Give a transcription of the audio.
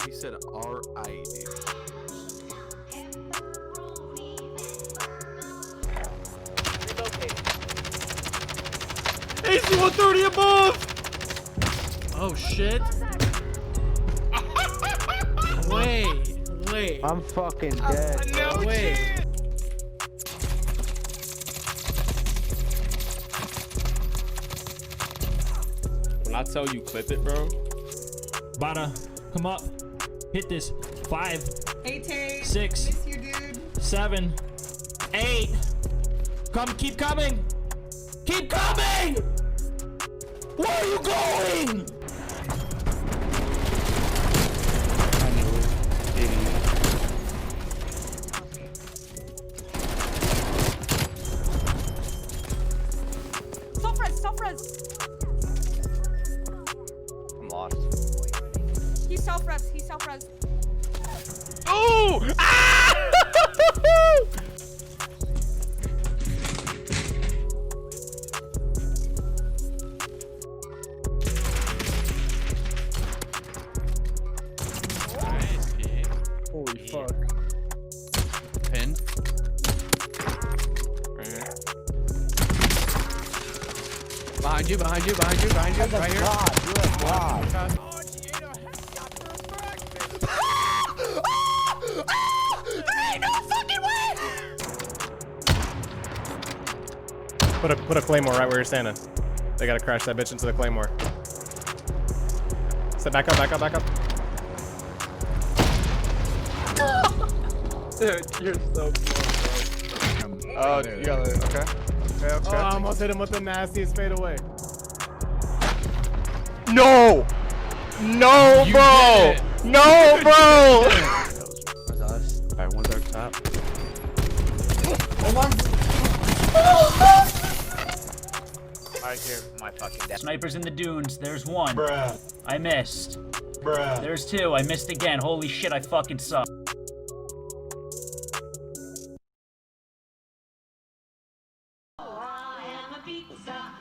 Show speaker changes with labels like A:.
A: He said R.I. AC 130 above!
B: Oh shit. Wait.
C: I'm fucking dead.
A: No
B: Wait.
A: chance.
D: When I tell you clip it, bro.
E: Bada, come up. Hit this. 5,
F: Hey Tate,
E: 6,
F: miss you, dude.
E: 7, 8. Keep coming. Keep coming. Where are you going?
F: Self-res.
G: I'm lost.
F: He's self-res.
G: Oh! Ah!
A: Nice, kid.
C: Holy fuck.
A: Pin.
G: Right here.
A: Behind you, right here.
C: God, you're a god.
D: Put a claymore right where you're standing. They gotta crash that bitch into the claymore. Step back up.
G: Dude, you're so close, bro. Oh, you got it. Okay.
D: Oh, I almost hit him with the nastiest fade away.
G: No! No,
A: You
G: bro!
A: did it.
G: No, bro!
C: That's us.
G: Alright, one's up top.
H: Right here, my fucking dad.
E: Snipers in the dunes. There's one.
H: Bruh.
E: I missed.
H: Bruh.
E: There's two. I missed again. Holy shit, I fucking suck.
I: I am a pizza.